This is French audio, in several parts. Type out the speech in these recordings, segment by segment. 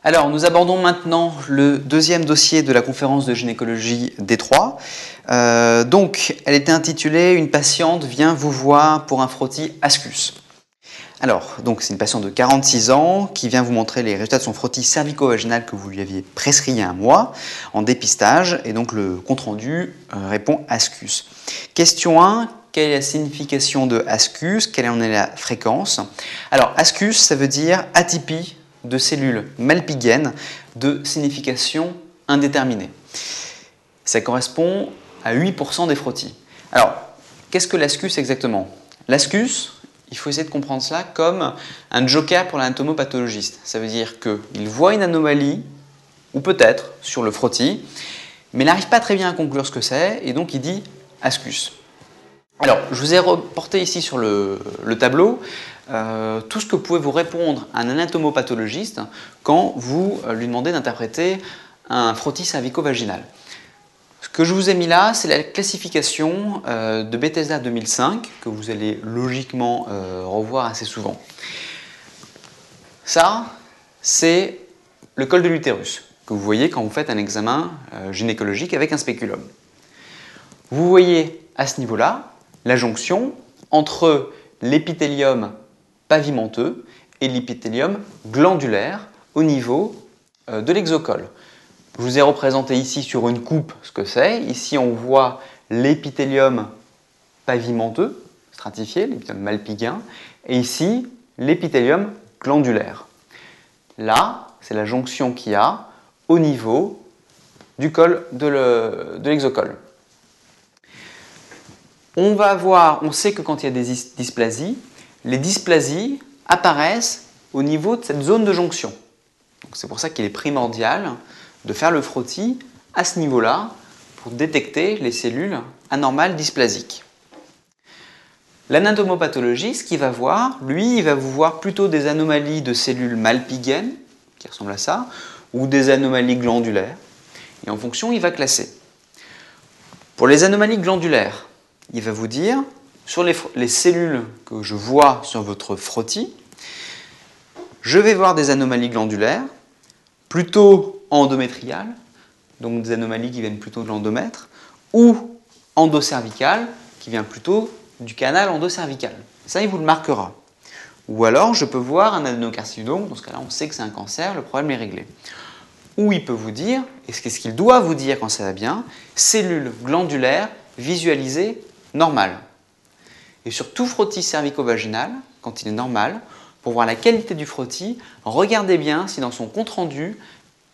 Alors, nous abordons maintenant le deuxième dossier de la conférence de gynécologie D3. Donc, elle était intitulée « Une patiente vient vous voir pour un frottis ascus ». Alors, donc c'est une patiente de 46 ans qui vient vous montrer les résultats de son frottis cervico-vaginal que vous lui aviez prescrit il y a un mois en dépistage, et donc le compte-rendu répond ascus. Question 1, quelle est la signification de ascus? Quelle en est la fréquence? Alors, ascus, ça veut dire atypie de cellules malpighiennes de signification indéterminée. Ça correspond à 8% des frottis. Alors, qu'est-ce que l'ascus exactement? L'ascus, il faut essayer de comprendre cela comme un joker pour l'anatomopathologiste. Ça veut dire qu'il voit une anomalie, ou peut-être, sur le frottis, mais il n'arrive pas très bien à conclure ce que c'est, et donc il dit ascus. Alors, je vous ai reporté ici sur le tableau tout ce que pouvait vous répondre un anatomopathologiste quand vous lui demandez d'interpréter un frottis cervico-vaginal. Ce que je vous ai mis là, c'est la classification de Bethesda 2005, que vous allez logiquement revoir assez souvent. Ça, c'est le col de l'utérus, que vous voyez quand vous faites un examen gynécologique avec un spéculum. Vous voyez à ce niveau-là la jonction entre l'épithélium pavimenteux et l'épithélium glandulaire au niveau de l'exocole. Je vous ai représenté ici sur une coupe ce que c'est. Ici, on voit l'épithélium pavimenteux, stratifié, l'épithélium malpighien, et ici, l'épithélium glandulaire. Là, c'est la jonction qu'il y a au niveau du col de l'exocole. On sait que quand il y a des dysplasies, les dysplasies apparaissent au niveau de cette zone de jonction. C'est pour ça qu'il est primordial de faire le frottis à ce niveau-là pour détecter les cellules anormales dysplasiques. L'anatomopathologie, ce qu'il va voir, lui, il va vous voir plutôt des anomalies de cellules malpighiennes, qui ressemblent à ça, ou des anomalies glandulaires, et en fonction, il va classer. Pour les anomalies glandulaires, il va vous dire, sur les cellules que je vois sur votre frottis, je vais voir des anomalies glandulaires, plutôt endométriales, donc des anomalies qui viennent plutôt de l'endomètre, ou endocervicales, qui viennent plutôt du canal endocervical. Ça, il vous le marquera. Ou alors, je peux voir un adénocarcinome, dans ce cas-là, on sait que c'est un cancer, le problème est réglé. Ou il peut vous dire, et qu'est-ce qu'il doit vous dire quand ça va bien, cellules glandulaires visualisées normales. Et sur tout frottis cervico-vaginal, quand il est normal, pour voir la qualité du frottis, regardez bien si dans son compte-rendu,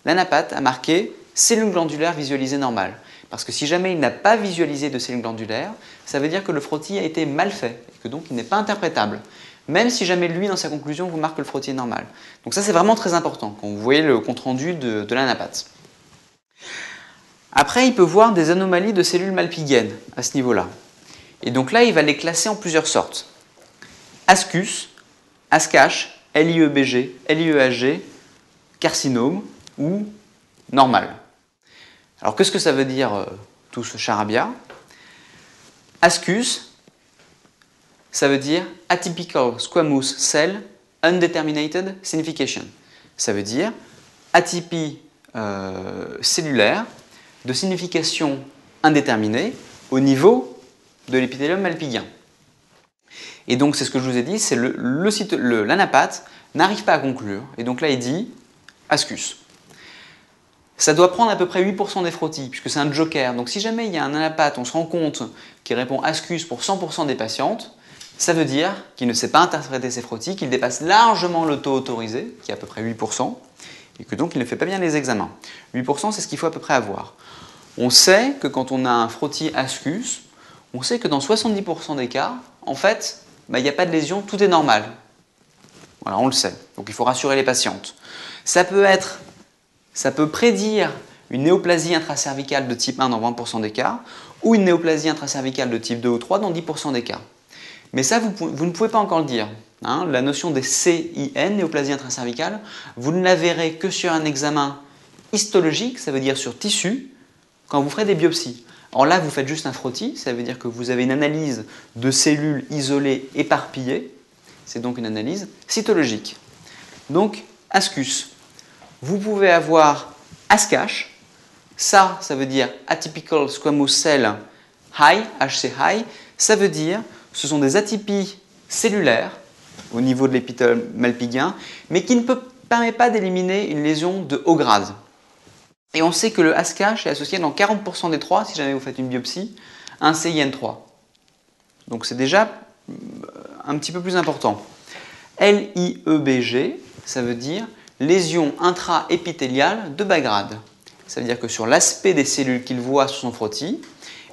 l'anapathe a marqué cellules glandulaires visualisées normales. Parce que si jamais il n'a pas visualisé de cellules glandulaires, ça veut dire que le frottis a été mal fait et que donc il n'est pas interprétable. Même si jamais lui, dans sa conclusion, vous marque que le frottis est normal. Donc ça, c'est vraiment très important quand vous voyez le compte-rendu de l'anapathe. Après, il peut voir des anomalies de cellules malpighiennes à ce niveau-là. Et donc là, il va les classer en plusieurs sortes. Ascus, ASCACH, LIEBG, LIEHG, carcinome ou normal. Alors qu'est-ce que ça veut dire tout ce charabia? Ascus, ça veut dire Atypical Squamous Cell Undeterminated Signification. Ça veut dire atypie cellulaire de signification indéterminée au niveau de l'épithélium malpighien. Et donc, c'est ce que je vous ai dit, c'est l'anapathe n'arrive pas à conclure. Et donc là, il dit ascus. Ça doit prendre à peu près 8% des frottis, puisque c'est un joker. Donc si jamais il y a un anapathe, on se rend compte qu'il répond ascus pour 100% des patientes, ça veut dire qu'il ne sait pas interpréter ses frottis, qu'il dépasse largement le taux autorisé, qui est à peu près 8%, et que donc il ne fait pas bien les examens. 8%, c'est ce qu'il faut à peu près avoir. On sait que quand on a un frottis ascus, on sait que dans 70% des cas, en fait, il n'y a pas de lésion, tout est normal. Voilà, on le sait. Donc il faut rassurer les patientes. Ça peut prédire une néoplasie intracervicale de type 1 dans 20% des cas, ou une néoplasie intracervicale de type 2 ou 3 dans 10% des cas. Mais ça, vous ne pouvez pas encore le dire. Hein. La notion des CIN, néoplasie intracervicale, vous ne la verrez que sur un examen histologique, ça veut dire sur tissu, quand vous ferez des biopsies. Alors là, vous faites juste un frottis, ça veut dire que vous avez une analyse de cellules isolées éparpillées, c'est donc une analyse cytologique. Donc, ascus. vous pouvez avoir ASCASH. Ça veut dire Atypical Squamous Cell High, HC High. Ça veut dire ce sont des atypies cellulaires au niveau de l'épithèle malpigien, mais qui ne permet pas d'éliminer une lésion de haut grade. Et on sait que le ASCASH est associé dans 40% des 3, si jamais vous faites une biopsie, à un CIN3. Donc c'est déjà un petit peu plus important. LIEBG, ça veut dire lésion intraépithéliale de bas grade. Ça veut dire que sur l'aspect des cellules qu'il voit sur son frottis,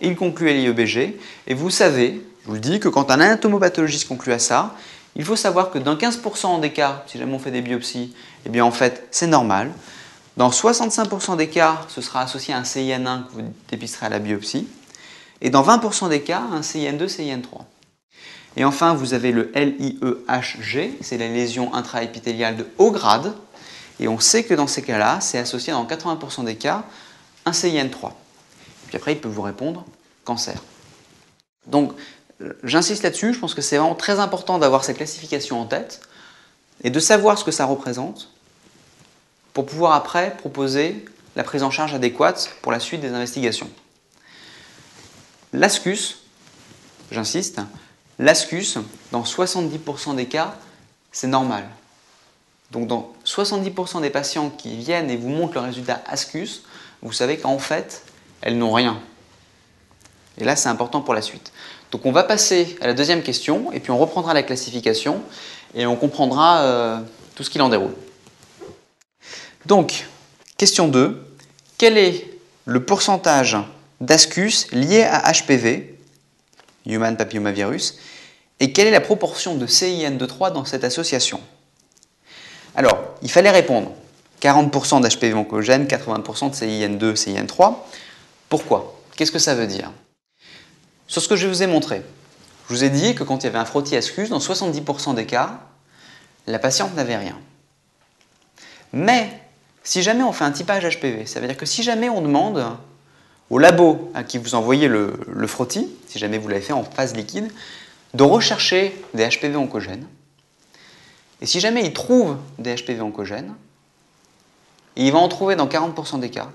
il conclut à l'IEBG. Et vous savez, je vous le dis, que quand un anatomopathologiste conclut à ça, il faut savoir que dans 15% des cas, si jamais on fait des biopsies, eh bien en fait c'est normal. Dans 65% des cas, ce sera associé à un CIN1 que vous dépisterez à la biopsie. Et dans 20% des cas, un CIN2, CIN3. Et enfin, vous avez le LIEHG, c'est la lésion intraépithéliale de haut grade. Et on sait que dans ces cas-là, c'est associé dans 80% des cas un CIN3. Et puis après, il peut vous répondre cancer. Donc, j'insiste là-dessus, je pense que c'est vraiment très important d'avoir cette classification en tête et de savoir ce que ça représente pour pouvoir après proposer la prise en charge adéquate pour la suite des investigations. L'ASCUS, j'insiste, l'ASCUS, dans 70% des cas, c'est normal. Donc dans 70% des patients qui viennent et vous montrent le résultat ASCUS, vous savez qu'en fait, elles n'ont rien. Et là, c'est important pour la suite. Donc on va passer à la deuxième question, et puis on reprendra la classification, et on comprendra tout ce qu'il en déroule. Donc, question 2. Quel est le pourcentage d'ASCUS lié à HPV, Human Papillomavirus, et quelle est la proportion de CIN2-3 dans cette association? Alors, il fallait répondre 40% d'HPV oncogène, 80% de CIN2, CIN3. Pourquoi? Qu'est-ce que ça veut dire? Sur ce que je vous ai montré, je vous ai dit que quand il y avait un frottis ASCUS, dans 70% des cas, la patiente n'avait rien. Mais, si jamais on fait un typage HPV, ça veut dire que si jamais on demande au labo à qui vous envoyez le frottis, si jamais vous l'avez fait en phase liquide, de rechercher des HPV oncogènes. Et si jamais il trouve des HPV oncogènes, et il va en trouver dans 40% des cas,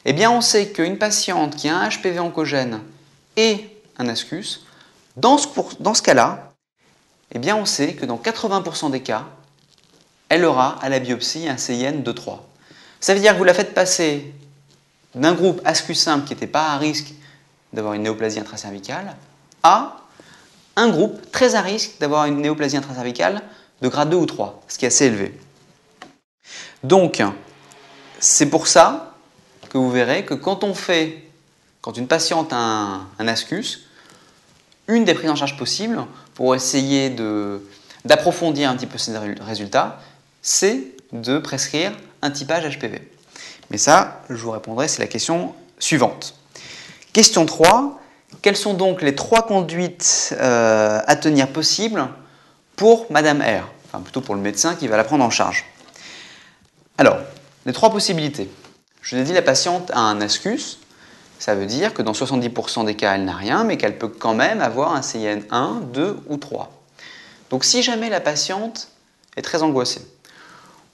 eh bien on sait qu'une patiente qui a un HPV oncogène et un ASCUS, dans ce cas-là, eh bien on sait que dans 80% des cas, elle aura à la biopsie un CIN2-3. Ça veut dire que vous la faites passer d'un groupe ASCUS simple qui n'était pas à risque d'avoir une néoplasie intracervicale à un groupe très à risque d'avoir une néoplasie intracervicale de grade 2 ou 3, ce qui est assez élevé. Donc, c'est pour ça que vous verrez que quand une patiente a un ASCUS, une des prises en charge possibles pour essayer d'approfondir un petit peu ces résultats, c'est de prescrire un typage HPV. Mais ça, je vous répondrai, c'est la question suivante. Question 3. Quelles sont donc les 3 conduites à tenir possibles pour Madame R, enfin plutôt pour le médecin qui va la prendre en charge? Alors, les 3 possibilités. Je l'ai dit, la patiente a un ASCUS. Ça veut dire que dans 70% des cas, elle n'a rien, mais qu'elle peut quand même avoir un CIN1, 2 ou 3. Donc si jamais la patiente est très angoissée,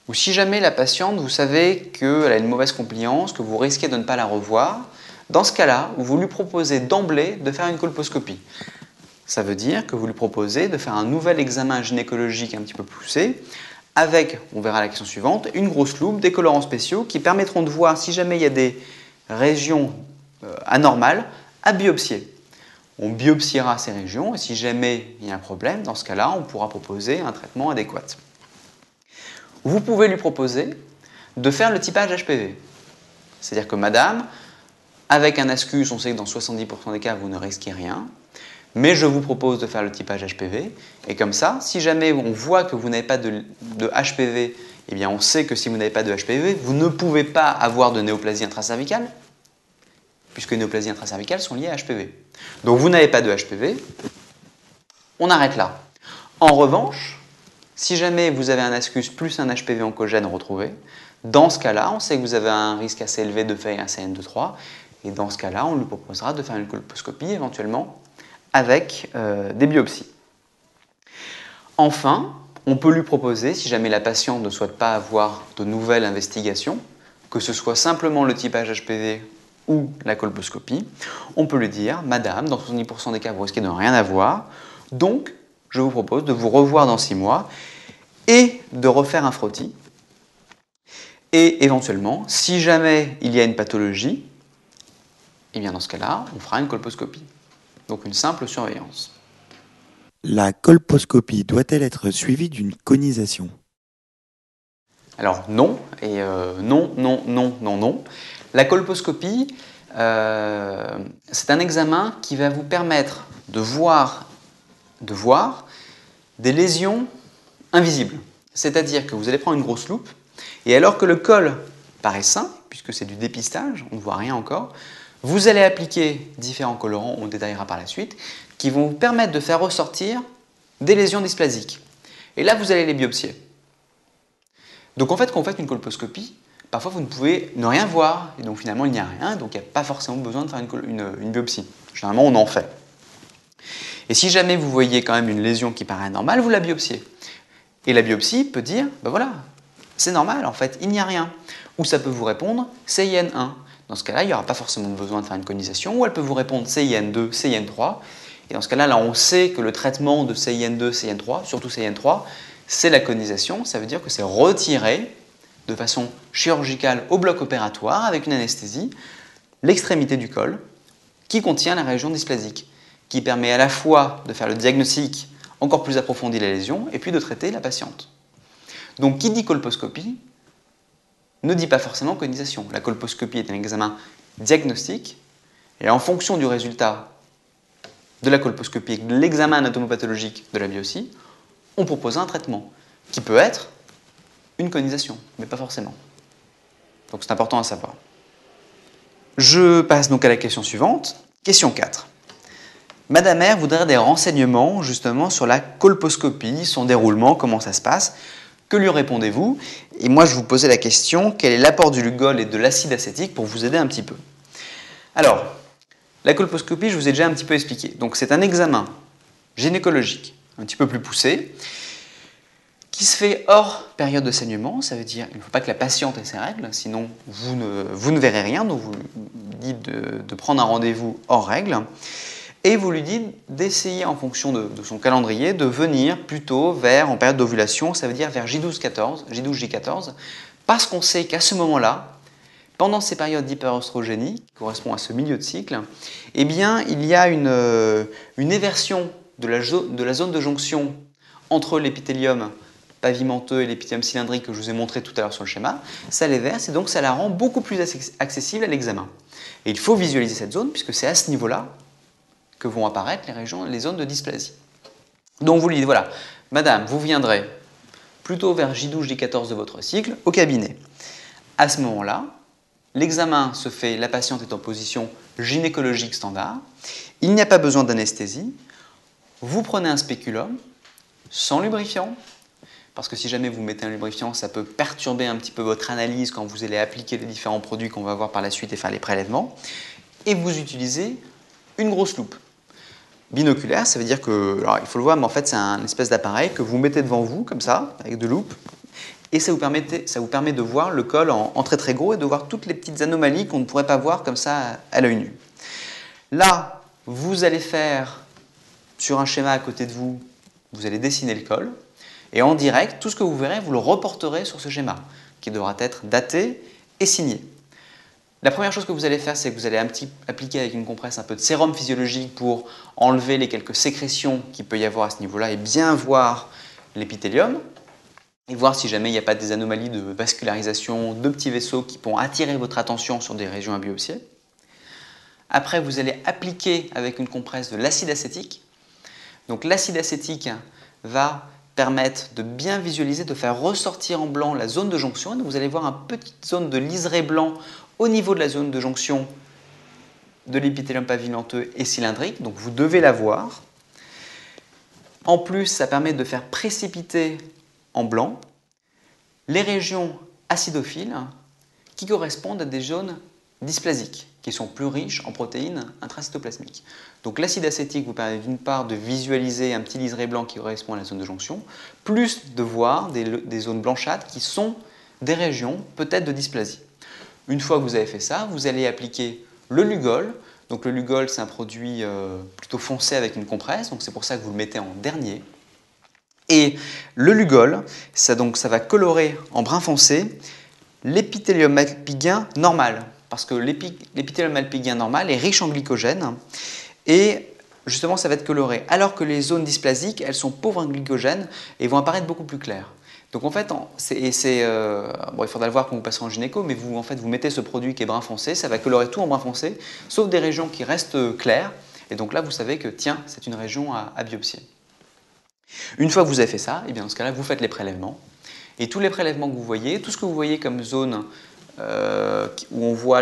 ou si jamais la patiente, vous savez qu'elle a une mauvaise compliance, que vous risquez de ne pas la revoir, dans ce cas-là, vous lui proposez d'emblée de faire une colposcopie. Ça veut dire que vous lui proposez de faire un nouvel examen gynécologique un petit peu poussé, avec, on verra la question suivante, une grosse loupe, des colorants spéciaux qui permettront de voir si jamais il y a des régions anormales à biopsier. On biopsiera ces régions et si jamais il y a un problème, dans ce cas-là, on pourra proposer un traitement adéquat. Vous pouvez lui proposer de faire le typage HPV. C'est-à-dire que madame, avec un ASCUS, on sait que dans 70% des cas, vous ne risquez rien, mais je vous propose de faire le typage HPV, et comme ça, si jamais on voit que vous n'avez pas de HPV, eh bien on sait que si vous n'avez pas de HPV, vous ne pouvez pas avoir de néoplasie intracervicale, puisque les néoplasies intracervicales sont liées à HPV. Donc vous n'avez pas de HPV, on arrête là. En revanche, si jamais vous avez un ASCUS plus un HPV oncogène retrouvé, dans ce cas-là, on sait que vous avez un risque assez élevé de faire un CIN2-3, et dans ce cas-là, on lui proposera de faire une colposcopie éventuellement avec des biopsies. Enfin, On peut lui proposer, si jamais la patiente ne souhaite pas avoir de nouvelles investigations, que ce soit simplement le typage HPV ou la colposcopie, on peut lui dire « Madame, dans 70% des cas, vous risquez de ne rien avoir, donc je vous propose de vous revoir dans 6 mois et de refaire un frottis. Et éventuellement, si jamais il y a une pathologie, et bien dans ce cas-là, on fera une colposcopie. Donc une simple surveillance. » La colposcopie doit-elle être suivie d'une conisation? Alors non, et non, non, non, non, non. La colposcopie, c'est un examen qui va vous permettre de voir des lésions invisibles. C'est-à-dire que vous allez prendre une grosse loupe, et alors que le col paraît sain, puisque c'est du dépistage, on ne voit rien encore, vous allez appliquer différents colorants, on détaillera par la suite, qui vont vous permettre de faire ressortir des lésions dysplasiques. Et là, vous allez les biopsier. Donc en fait, quand vous faites une colposcopie, parfois vous ne pouvez ne rien voir, et donc finalement il n'y a rien, donc il n'y a pas forcément besoin de faire une biopsie. Généralement, on en fait. Et si jamais vous voyez quand même une lésion qui paraît anormale, vous la biopsiez. Et la biopsie peut dire, ben voilà, c'est normal, en fait, il n'y a rien. Ou ça peut vous répondre CIN1. Dans ce cas-là, il n'y aura pas forcément besoin de faire une conisation, ou elle peut vous répondre CIN2, CIN3. Et dans ce cas-là, on sait que le traitement de CIN2, CIN3, surtout CIN3, c'est la conisation. Ça veut dire que c'est retirer de façon chirurgicale au bloc opératoire, avec une anesthésie, l'extrémité du col qui contient la région dysplasique, qui permet à la fois de faire le diagnostic encore plus approfondi de la lésion, et puis de traiter la patiente. Donc qui dit colposcopie ne dit pas forcément conisation. La colposcopie est un examen diagnostique, et en fonction du résultat de la colposcopie et de l'examen anatomopathologique de la biopsie, on propose un traitement, qui peut être une conisation, mais pas forcément. Donc c'est important à savoir. Je passe donc à la question suivante. Question 4. Madame R voudrait des renseignements justement sur la colposcopie, son déroulement, comment ça se passe. Que lui répondez-vous? Et moi je vous posais la question, quel est l'apport du Lugol et de l'acide acétique pour vous aider un petit peu? Alors, la colposcopie, je vous ai déjà un petit peu expliqué. Donc c'est un examen gynécologique, un petit peu plus poussé, qui se fait hors période de saignement. Ça veut dire qu'il ne faut pas que la patiente ait ses règles, sinon vous ne verrez rien. Donc vous lui dites de prendre un rendez-vous hors règles. Et vous lui dites d'essayer, en fonction de son calendrier, de venir plutôt vers, en période d'ovulation, ça veut dire vers J12-14, J12-J14, parce qu'on sait qu'à ce moment-là, pendant ces périodes d'hyperoestrogénie, qui correspondent à ce milieu de cycle, eh bien, il y a une éversion de la zone de jonction entre l'épithélium pavimenteux et l'épithélium cylindrique que je vous ai montré tout à l'heure sur le schéma. Ça l'éverse et donc ça la rend beaucoup plus accessible à l'examen. Et il faut visualiser cette zone, puisque c'est à ce niveau-là que vont apparaître les zones de dysplasie. Donc vous lui dites, voilà, madame, vous viendrez plutôt vers J12, J14 de votre cycle, au cabinet. À ce moment-là, l'examen se fait, la patiente est en position gynécologique standard, il n'y a pas besoin d'anesthésie, vous prenez un spéculum sans lubrifiant, parce que si jamais vous mettez un lubrifiant, ça peut perturber un petit peu votre analyse quand vous allez appliquer les différents produits qu'on va voir par la suite et faire les prélèvements, et vous utilisez une grosse loupe. Binoculaire, ça veut dire que, alors il faut le voir, mais en fait c'est un espèce d'appareil que vous mettez devant vous, comme ça, avec de loupe, et ça vous permet de voir le col en très très gros et de voir toutes les petites anomalies qu'on ne pourrait pas voir comme ça à l'œil nu. Là, vous allez faire, sur un schéma à côté de vous, vous allez dessiner le col, et en direct, tout ce que vous verrez, vous le reporterez sur ce schéma, qui devra être daté et signé. La première chose que vous allez faire, c'est que vous allez appliquer avec une compresse un peu de sérum physiologique pour enlever les quelques sécrétions qu'il peut y avoir à ce niveau-là et bien voir l'épithélium et voir si jamais il n'y a pas des anomalies de vascularisation, de petits vaisseaux qui pourront attirer votre attention sur des régions à biopsier. Après, vous allez appliquer avec une compresse de l'acide acétique. Donc l'acide acétique va permettre de bien visualiser, de faire ressortir en blanc la zone de jonction. Donc vous allez voir une petite zone de liseré blanc au niveau de la zone de jonction de l'épithélium pavimenteux et cylindrique, donc vous devez la voir. En plus, ça permet de faire précipiter en blanc les régions acidophiles qui correspondent à des zones dysplasiques. qui sont plus riches en protéines intracytoplasmiques. Donc l'acide acétique vous permet d'une part de visualiser un petit liseré blanc qui correspond à la zone de jonction, plus de voir des zones blanchâtres qui sont des régions peut-être de dysplasie. Une fois que vous avez fait ça, vous allez appliquer le Lugol. Donc le Lugol, c'est un produit plutôt foncé avec une compresse, donc c'est pour ça que vous le mettez en dernier. Et le Lugol, ça va colorer en brun foncé l'épithélium malpigien normal, parce que l'épithélium malpigien normal est riche en glycogène, et justement ça va être coloré, alors que les zones dysplasiques, elles sont pauvres en glycogène et vont apparaître beaucoup plus claires. Donc en fait, bon, il faudra le voir quand vous passerez en gynéco, mais vous mettez ce produit qui est brun foncé, ça va colorer tout en brun foncé, sauf des régions qui restent claires, et donc là vous savez que tiens, c'est une région à biopsier. Une fois que vous avez fait ça, et bien dans ce cas-là, vous faites les prélèvements. Et tous les prélèvements que vous voyez, tout ce que vous voyez comme zone où on voit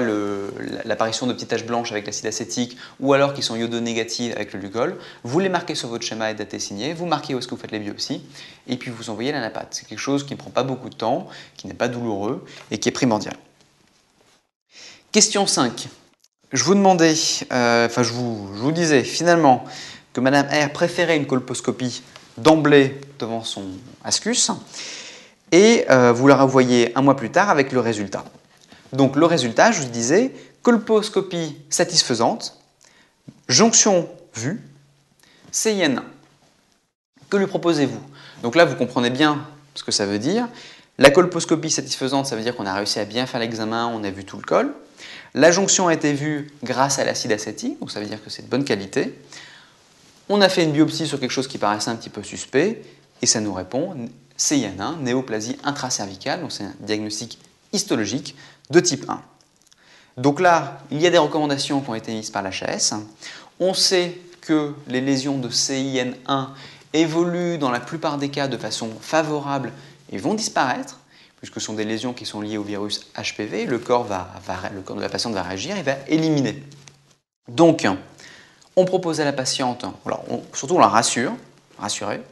l'apparition de petites taches blanches avec l'acide acétique ou alors qui sont iodo-négatives avec le Lugol, vous les marquez sur votre schéma et daté signé, vous marquez où est-ce que vous faites les biopsies et puis vous envoyez l'anapathe. C'est quelque chose qui ne prend pas beaucoup de temps, qui n'est pas douloureux et qui est primordial. Question 5. Je vous disais finalement que Madame R préférait une colposcopie d'emblée devant son ascus et vous la renvoyez un mois plus tard avec le résultat. Donc le résultat, je vous disais, colposcopie satisfaisante, jonction vue, CIN1. Que lui proposez-vous? Donc là, vous comprenez bien ce que ça veut dire. La colposcopie satisfaisante, ça veut dire qu'on a réussi à bien faire l'examen, on a vu tout le col. La jonction a été vue grâce à l'acide acétique, donc ça veut dire que c'est de bonne qualité. On a fait une biopsie sur quelque chose qui paraissait un petit peu suspect, et ça nous répond CIN1, néoplasie intracervicale, donc c'est un diagnostic histologique de type 1. Donc là, il y a des recommandations qui ont été mises par l'HAS. On sait que les lésions de CIN1 évoluent dans la plupart des cas de façon favorable et vont disparaître, puisque ce sont des lésions qui sont liées au virus HPV. Le corps de la patiente va réagir et va éliminer. Donc, on propose à la patiente, surtout on la rassurer,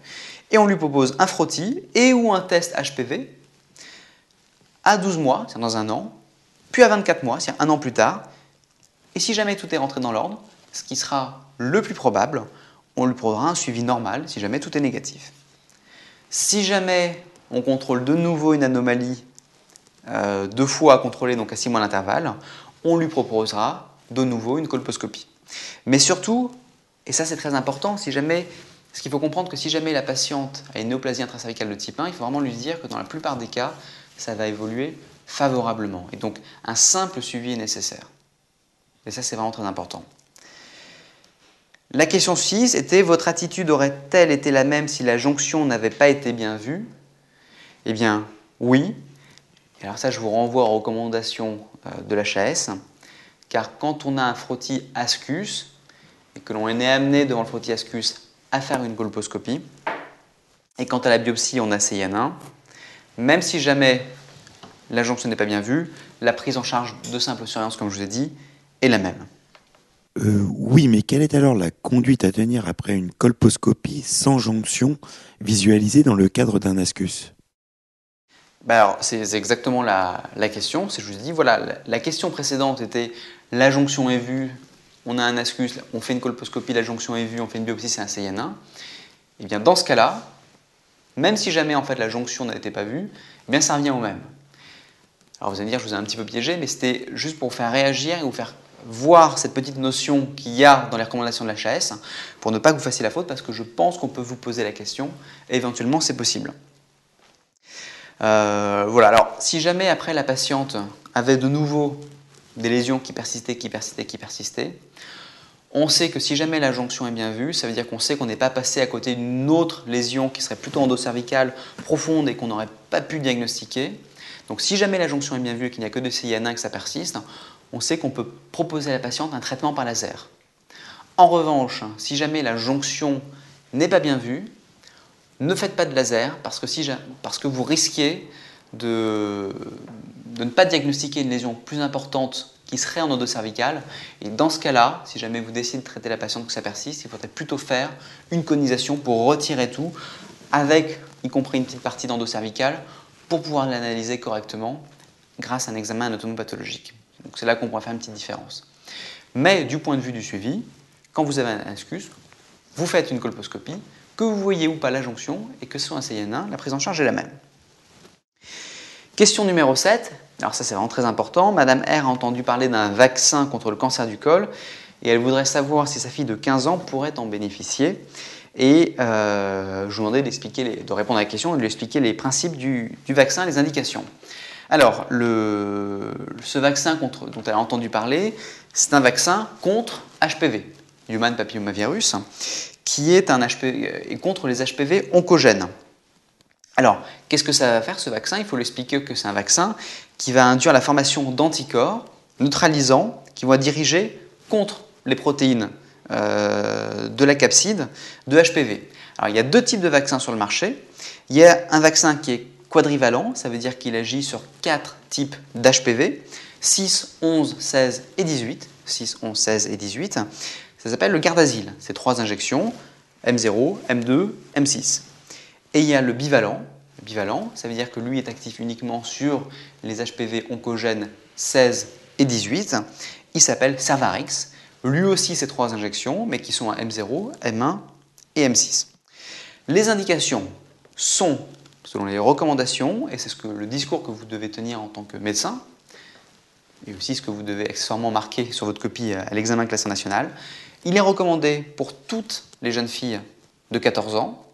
et on lui propose un frottis et ou un test HPV à 12 mois, c'est-à-dire dans un an, puis à 24 mois, c'est-à-dire un an plus tard. Et si jamais tout est rentré dans l'ordre, ce qui sera le plus probable, on lui proposera un suivi normal si jamais tout est négatif. Si jamais on contrôle de nouveau une anomalie 2 fois à contrôler, donc à 6 mois d'intervalle, on lui proposera de nouveau une colposcopie. Mais surtout, et ça c'est très important, ce qu'il faut comprendre que si jamais la patiente a une néoplasie intracervicale de type 1, il faut vraiment lui dire que dans la plupart des cas, ça va évoluer favorablement. Et donc, un simple suivi est nécessaire. Et ça, c'est vraiment très important. La question 6 était: votre attitude aurait-elle été la même si la jonction n'avait pas été bien vue? Eh bien, oui. Et alors ça, je vous renvoie aux recommandations de l'HAS, car quand on a un frottis ascus, et que l'on est amené devant le frottis ascus à faire une colposcopie, et quand à la biopsie, on a CIN1, même si jamais la jonction n'est pas bien vue, la prise en charge de simple surveillance, comme je vous ai dit, est la même. Oui, mais quelle est alors la conduite à tenir après une colposcopie sans jonction visualisée dans le cadre d'un ascus? Alors, c'est exactement la question. Je vous dis, voilà, la question précédente était la jonction est vue, on a un ascus, on fait une colposcopie, la jonction est vue, on fait une biopsie, c'est un CIN1. Et bien dans ce cas-là, même si jamais en fait la jonction n'était pas vue, eh bien ça revient au même. Alors vous allez me dire, je vous ai un petit peu piégé, mais c'était juste pour vous faire réagir et vous faire voir cette petite notion qu'il y a dans les recommandations de l'HAS, pour ne pas que vous fassiez la faute, parce que je pense qu'on peut vous poser la question, et éventuellement c'est possible. Voilà, alors si jamais après la patiente avait de nouveau des lésions qui persistaient, on sait que si jamais la jonction est bien vue, ça veut dire qu'on sait qu'on n'est pas passé à côté d'une autre lésion qui serait plutôt endocervicale profonde et qu'on n'aurait pas pu diagnostiquer. Donc si jamais la jonction est bien vue et qu'il n'y a que de CIN1 et que ça persiste, on sait qu'on peut proposer à la patiente un traitement par laser. En revanche, si jamais la jonction n'est pas bien vue, ne faites pas de laser parce que vous risquez de ne pas diagnostiquer une lésion plus importante qui serait en endocervicale. Et dans ce cas-là, si jamais vous décidez de traiter la patiente que ça persiste, il faudrait plutôt faire une conisation pour retirer tout, avec y compris une petite partie d'endocervicale, pour pouvoir l'analyser correctement grâce à un examen anatomopathologique. Donc c'est là qu'on pourra faire une petite différence. Mais du point de vue du suivi, quand vous avez un ascus, vous faites une colposcopie, que vous voyez ou pas la jonction et que ce soit un CIN1, la prise en charge est la même. Question numéro 7, alors ça c'est vraiment très important, Madame R a entendu parler d'un vaccin contre le cancer du col et elle voudrait savoir si sa fille de 15 ans pourrait en bénéficier. Et je vous demandais de répondre à la question et de lui expliquer les principes du vaccin, les indications. Alors, ce vaccin dont elle a entendu parler, c'est un vaccin contre HPV, Human Papillomavirus, qui est contre les HPV oncogènes. Alors, qu'est-ce que ça va faire ce vaccin? Il faut lui expliquer que c'est un vaccin qui va induire la formation d'anticorps neutralisants qui vont être dirigés contre les protéines de la capside de HPV. Alors, il y a deux types de vaccins sur le marché. Il y a un vaccin qui est quadrivalent, ça veut dire qu'il agit sur 4 types d'HPV, 6, 11, 16 et 18. 6, 11, 16 et 18. Ça s'appelle le Gardasil. C'est 3 injections, M0, M2, M6. Et il y a le bivalent. Le bivalent, ça veut dire que lui est actif uniquement sur les HPV oncogènes 16 et 18. Il s'appelle Cervarix. Lui aussi, c'est 3 injections, mais qui sont à M0, M1 et M6. Les indications sont, selon les recommandations, et c'est le discours que vous devez tenir en tant que médecin, et aussi ce que vous devez accessoirement marquer sur votre copie à l'examen classé national, il est recommandé pour toutes les jeunes filles de 14 ans,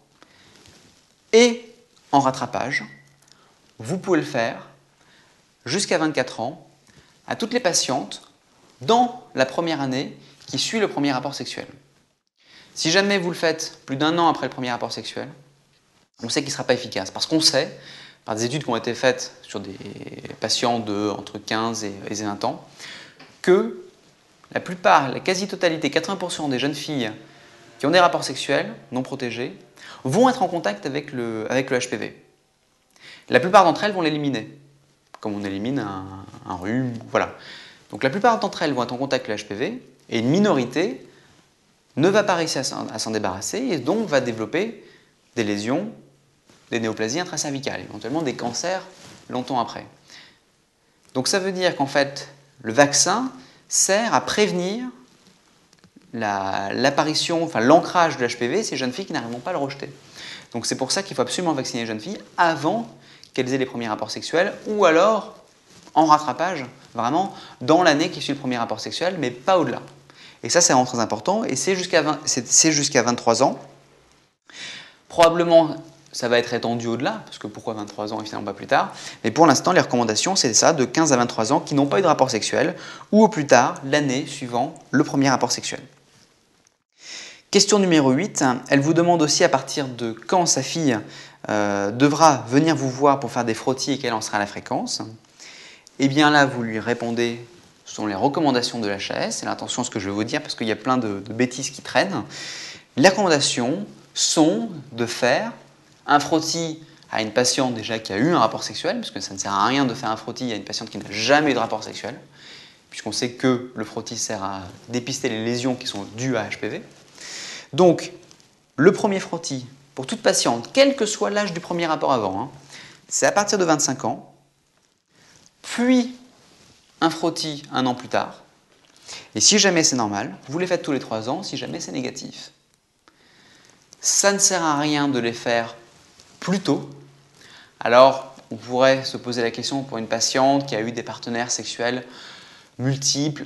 et en rattrapage, vous pouvez le faire jusqu'à 24 ans à toutes les patientes dans la première année qui suit le premier rapport sexuel. Si jamais vous le faites plus d'1 an après le premier rapport sexuel, on sait qu'il ne sera pas efficace parce qu'on sait, par des études qui ont été faites sur des patients entre 15 et 20 ans, que la quasi-totalité, 80% des jeunes filles qui ont des rapports sexuels non protégés vont être en contact avec le HPV. La plupart d'entre elles vont l'éliminer, comme on élimine un rhume, voilà. Donc la plupart d'entre elles vont être en contact avec le HPV, et une minorité ne va pas réussir à s'en débarrasser, et donc va développer des lésions, des néoplasies intracervicales, éventuellement des cancers longtemps après. Donc ça veut dire qu'en fait, le vaccin sert à prévenir l'apparition, enfin l'ancrage de l'HPV, ces jeunes filles qui n'arriveront pas à le rejeter. Donc c'est pour ça qu'il faut absolument vacciner les jeunes filles avant qu'elles aient les premiers rapports sexuels, ou alors en rattrapage, vraiment dans l'année qui suit le premier rapport sexuel, mais pas au-delà. Et ça, c'est vraiment très important, et c'est jusqu'à 23 ans. Probablement, ça va être étendu au-delà, parce que pourquoi 23 ans et finalement pas plus tard. Mais pour l'instant, les recommandations, c'est ça, de 15 à 23 ans qui n'ont pas eu de rapport sexuel, ou au plus tard, l'année suivant le premier rapport sexuel. Question numéro 8, elle vous demande aussi à partir de quand sa fille devra venir vous voir pour faire des frottis et quelle en sera la fréquence. Et bien là, vous lui répondez, ce sont les recommandations de l'HAS, c'est l'intention de ce que je vais vous dire parce qu'il y a plein de bêtises qui traînent. Les recommandations sont de faire un frottis à une patiente déjà qui a eu un rapport sexuel, parce que ça ne sert à rien de faire un frottis à une patiente qui n'a jamais eu de rapport sexuel, puisqu'on sait que le frottis sert à dépister les lésions qui sont dues à HPV. Donc, le premier frottis, pour toute patiente, quel que soit l'âge du premier rapport avant, c'est à partir de 25 ans, puis un frottis 1 an plus tard. Et si jamais c'est normal, vous les faites tous les 3 ans, si jamais c'est négatif. Ça ne sert à rien de les faire plus tôt. Alors, on pourrait se poser la question pour une patiente qui a eu des partenaires sexuels multiples,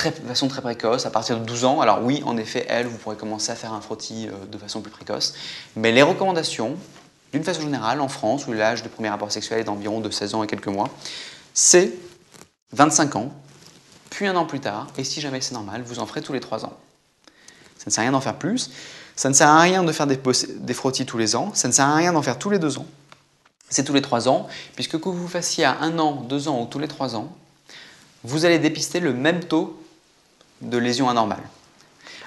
de façon très précoce, à partir de 12 ans. Alors oui, en effet, vous pourrez commencer à faire un frottis de façon plus précoce. Mais les recommandations, d'une façon générale, en France, où l'âge du premier rapport sexuel est d'environ de 16 ans et quelques mois, c'est 25 ans, puis 1 an plus tard, et si jamais c'est normal, vous en ferez tous les 3 ans. Ça ne sert à rien d'en faire plus, ça ne sert à rien de faire des frottis tous les ans, ça ne sert à rien d'en faire tous les 2 ans. C'est tous les 3 ans, puisque que vous fassiez à 1 an, 2 ans ou tous les 3 ans, vous allez dépister le même taux de lésions anormales.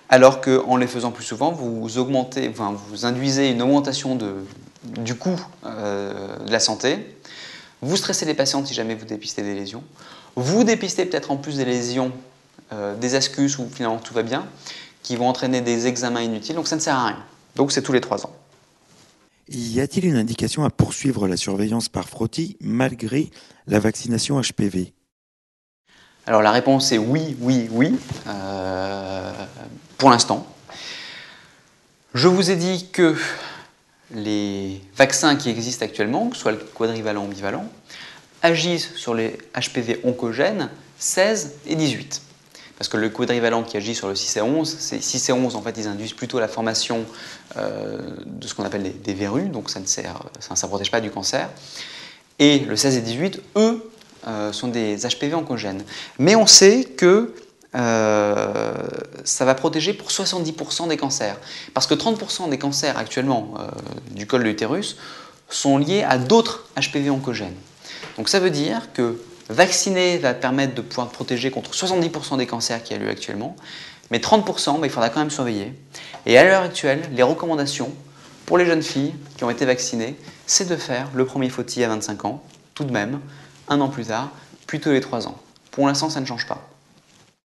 Alors qu'en les faisant plus souvent, vous induisez une augmentation du coût de la santé, vous stressez les patientes si jamais vous dépistez des lésions, vous dépistez peut-être en plus des lésions, des ascus où finalement tout va bien, qui vont entraîner des examens inutiles, donc ça ne sert à rien. Donc c'est tous les 3 ans. Y a-t-il une indication à poursuivre la surveillance par frottis malgré la vaccination HPV ? Alors la réponse est oui, oui, oui, pour l'instant. Je vous ai dit que les vaccins qui existent actuellement, que ce soit le quadrivalent ou bivalent, agissent sur les HPV oncogènes 16 et 18. Parce que le quadrivalent qui agit sur le 6 et 11, ces 6 et 11, en fait, ils induisent plutôt la formation de ce qu'on appelle des verrues, donc ça ne protège pas du cancer. Et le 16 et 18, eux, sont des HPV oncogènes. Mais on sait que ça va protéger pour 70% des cancers. Parce que 30% des cancers actuellement du col de l'utérus sont liés à d'autres HPV oncogènes. Donc ça veut dire que vacciner va permettre de pouvoir protéger contre 70% des cancers qui a lieu actuellement, mais 30%, il faudra quand même surveiller. Et à l'heure actuelle, les recommandations pour les jeunes filles qui ont été vaccinées, c'est de faire le premier FOTI à 25 ans, tout de même, 1 an plus tard, plutôt les 3 ans. Pour l'instant, ça ne change pas.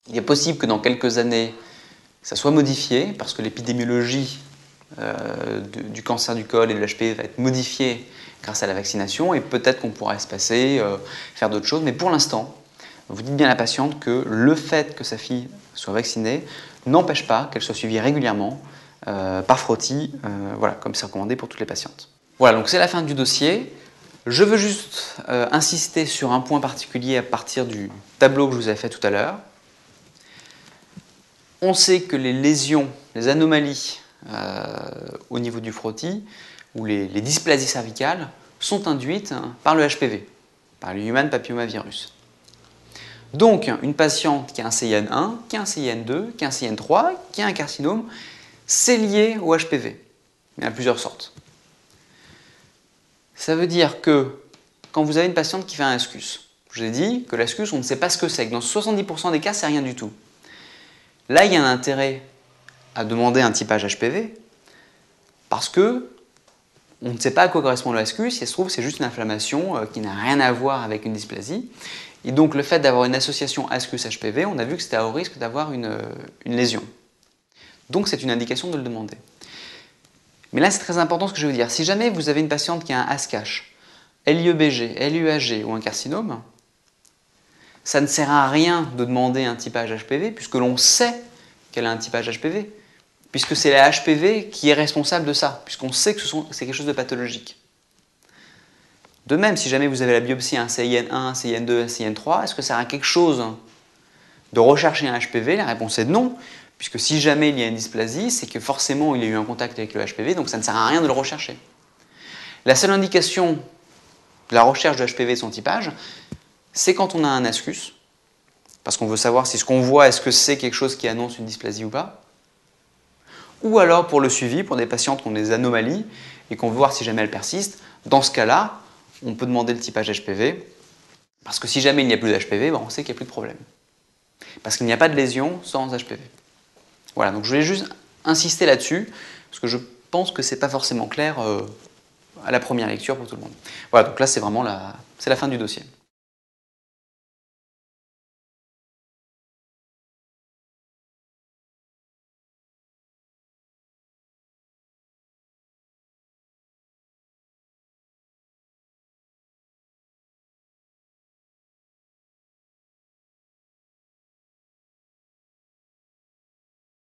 Il est possible que dans quelques années, ça soit modifié, parce que l'épidémiologie du cancer du col et de l'HPV va être modifiée grâce à la vaccination, et peut-être qu'on pourra espacer, faire d'autres choses, mais pour l'instant, vous dites bien à la patiente que le fait que sa fille soit vaccinée n'empêche pas qu'elle soit suivie régulièrement par frottis, voilà, comme c'est recommandé pour toutes les patientes. Voilà, donc c'est la fin du dossier. Je veux juste insister sur un point particulier à partir du tableau que je vous ai fait tout à l'heure. On sait que les lésions, les anomalies au niveau du frottis, ou les dysplasies cervicales, sont induites par le HPV, par le Human Papillomavirus. Donc, une patiente qui a un CIN1, qui a un CIN2, qui a un CIN3, qui a un carcinome, c'est lié au HPV. Il y en a plusieurs sortes. Ça veut dire que quand vous avez une patiente qui fait un ascus, je vous ai dit que l'ascus, on ne sait pas ce que c'est, que dans 70% des cas, c'est rien du tout. Là, il y a un intérêt à demander un typage HPV parce que on ne sait pas à quoi correspond le ascus, si ça se trouve, c'est juste une inflammation qui n'a rien à voir avec une dysplasie. Et donc, le fait d'avoir une association ascus-HPV, on a vu que c'était à haut risque d'avoir une lésion. Donc, c'est une indication de le demander. Mais là, c'est très important ce que je veux dire. Si jamais vous avez une patiente qui a un ASCASH, LIEBG, LUAG ou un carcinome, ça ne sert à rien de demander un typage HPV puisque l'on sait qu'elle a un typage HPV. Puisque c'est la HPV qui est responsable de ça, puisqu'on sait que c'est quelque chose de pathologique. De même, si jamais vous avez la biopsie un CIN1, un CIN2, un CIN3, est-ce que ça sert à quelque chose de rechercher un HPV? La réponse est non, puisque si jamais il y a une dysplasie, c'est que forcément il y a eu un contact avec le HPV, donc ça ne sert à rien de le rechercher. La seule indication de la recherche de HPV et de son typage, c'est quand on a un ascus, parce qu'on veut savoir si ce qu'on voit, est-ce que c'est quelque chose qui annonce une dysplasie ou pas, ou alors pour le suivi, pour des patientes qui ont des anomalies et qu'on veut voir si jamais elles persistent. Dans ce cas-là, on peut demander le typage HPV, parce que si jamais il n'y a plus d'HPV, on sait qu'il n'y a plus de problème. Parce qu'il n'y a pas de lésion sans HPV. Voilà, donc je voulais juste insister là-dessus, parce que je pense que ce n'est pas forcément clair à la première lecture pour tout le monde. Voilà, donc là c'est vraiment la fin du dossier.